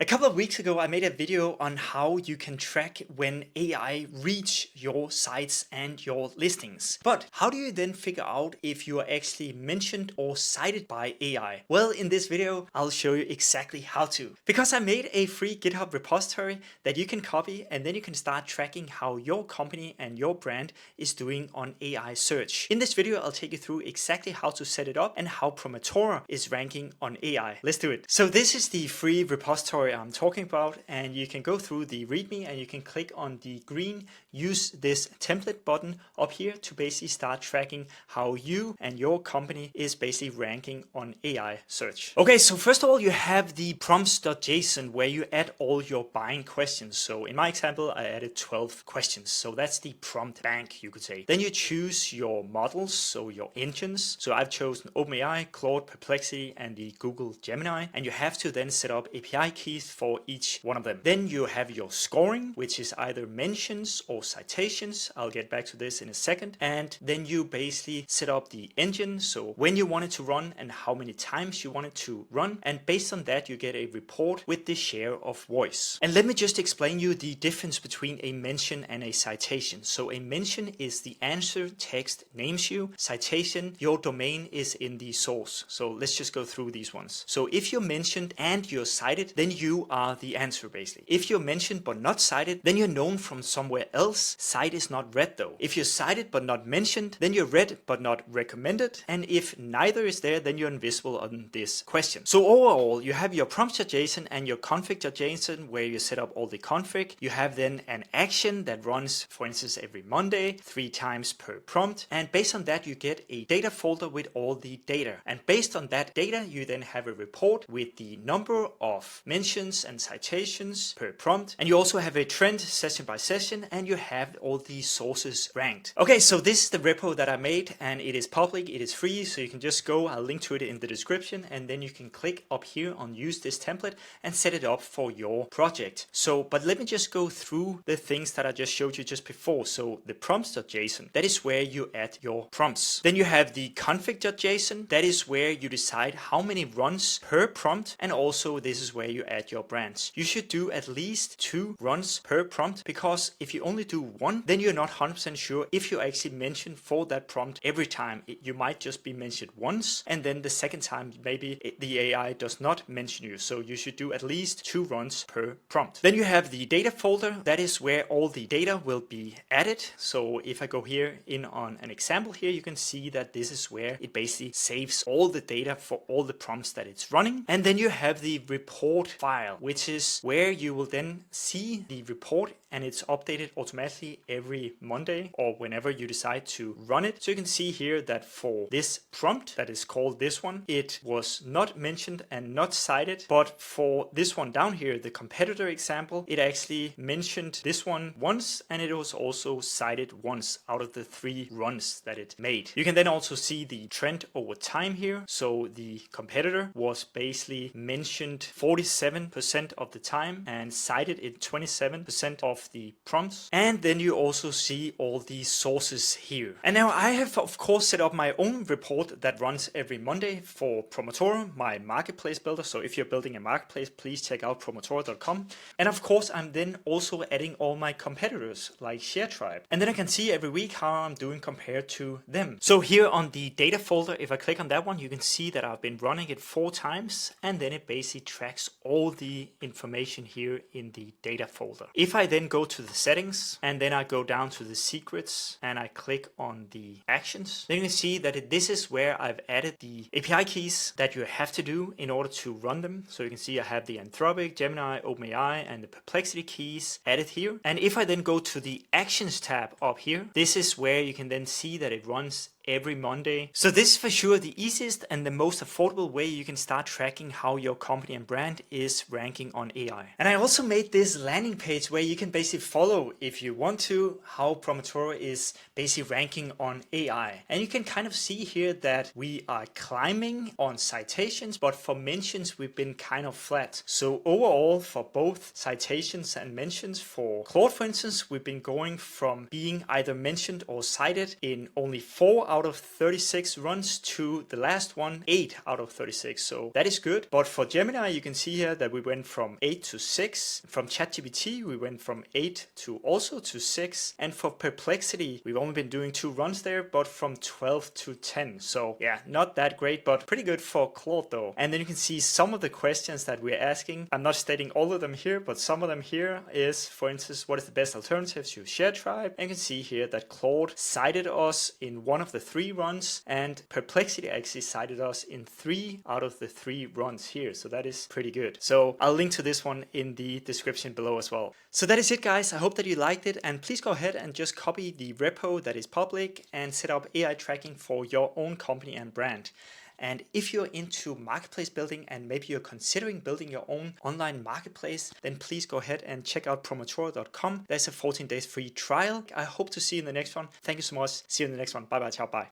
A couple of weeks ago, I made a video on how you can track when AI reach your sites and your listings. But how do you then figure out if you are actually mentioned or cited by AI? Well, in this video, I'll show you exactly how to. Because I made a free GitHub repository that you can copy, and then you can start tracking how your company and your brand is doing on AI search. In this video, I'll take you through exactly how to set it up and how Prometora is ranking on AI. Let's do it. So this is the free repository I'm talking about, and you can go through the README and you can click on the green use this template button up here to basically start tracking how you and your company is basically ranking on AI search. Okay, so first of all, you have the prompts.json where you add all your buying questions. So in my example, I added 12 questions. So that's the prompt bank, you could say. Then you choose your models, so your engines. So I've chosen OpenAI, Claude, Perplexity, and the Google Gemini. And you have to then set up API keys for each one of them. Then you have your scoring, which is either mentions or citations. I'll get back to this in a second. And then you basically set up the engine, so when you want it to run and how many times you want it to run. And based on that, you get a report with the share of voice. And let me just explain you the difference between a mention and a citation. So a mention is the answer text names you. Citation, your domain is in the source. So let's just go through these ones. So if you're mentioned and you're cited, then you are the answer basically. If you're mentioned but not cited, then you're known from somewhere else. Cite is not read though. If you're cited but not mentioned, then you're read but not recommended. And if neither is there, then you're invisible on this question. So overall, you have your prompts.json and your config.json where you set up all the config. You have then an action that runs, for instance, every Monday, 3 times per prompt. And based on that, you get a data folder with all the data. And based on that data, you then have a report with the number of mentions and citations per prompt. And you also have a trend session by session, and you have all the sources ranked. Okay, so this is the repo that I made, and it is public, it is free, so you can just go, I'll link to it in the description, and then you can click up here on use this template and set it up for your project. So, but let me just go through the things that I just showed you just before. So the prompts.json, that is where you add your prompts. Then you have the config.json, that is where you decide how many runs per prompt, and also this is where you add your brands. You should do at least 2 runs per prompt, because if you only do 1, then you're not 100% sure if you actually mention for that prompt every time. You might just be mentioned once, and then the second time maybe the AI does not mention you. So you should do at least 2 runs per prompt. Then you have the data folder, that is where all the data will be added. So if I go here in on an example here, you can see that this is where it basically saves all the data for all the prompts that it's running. And then you have the report file, which is where you will then see the report, and it's updated automatically every Monday or whenever you decide to run it. So you can see here that for this prompt that is called this one, it was not mentioned and not cited, but for this one down here, the competitor example, it actually mentioned this one once, and it was also cited once out of the 3 runs that it made. You can then also see the trend over time here. So the competitor was basically mentioned 47% of the time and cited in 27% of the prompts. And then you also see all the sources here. And now I have of course set up my own report that runs every Monday for Prometora, my marketplace builder. So if you're building a marketplace, please check out prometora.com. And of course, I'm then also adding all my competitors like Sharetribe. And then I can see every week how I'm doing compared to them. So here on the data folder, if I click on that one, you can see that I've been running it 4 times, and then it basically tracks all the information here in the data folder. If I then go to the settings and then I go down to the secrets and I click on the actions, then you can see that this is where I've added the API keys that you have to do in order to run them. So you can see I have the Anthropic, Gemini, OpenAI, and the Perplexity keys added here. And if I then go to the actions tab up here, this is where you can then see that it runs every Monday. So this is for sure the easiest and the most affordable way you can start tracking how your company and brand is ranking on AI. And I also made this landing page where you can basically follow, if you want to, how Prometora is basically ranking on AI. And you can kind of see here that we are climbing on citations, but for mentions we've been kind of flat. So overall, for both citations and mentions for Claude, for instance, we've been going from being either mentioned or cited in only 4 out of 36 runs to the last one, 8 out of 36. So that is good. But for Gemini, you can see here that we went from 8 to 6. From ChatGPT, we went from 8 to also to 6. And for Perplexity, we've only been doing 2 runs there, but from 12 to 10. So yeah, not that great, but pretty good for Claude though. And then you can see some of the questions that we're asking. I'm not stating all of them here, but some of them here is, for instance, what is the best alternative to Sharetribe? And you can see here that Claude cited us in 1 of the 3 runs, and Perplexity actually cited us in 3 out of the 3 runs here. So that is pretty good. So I'll link to this one in the description below as well. So that is it, guys. I hope that you liked it, and please go ahead and just copy the repo that is public and set up AI tracking for your own company and brand. And if you're into marketplace building and maybe you're considering building your own online marketplace, then please go ahead and check out Prometora.com. There's a 14 days free trial. I hope to see you in the next one. Thank you so much. See you in the next one. Bye bye. Ciao. Bye.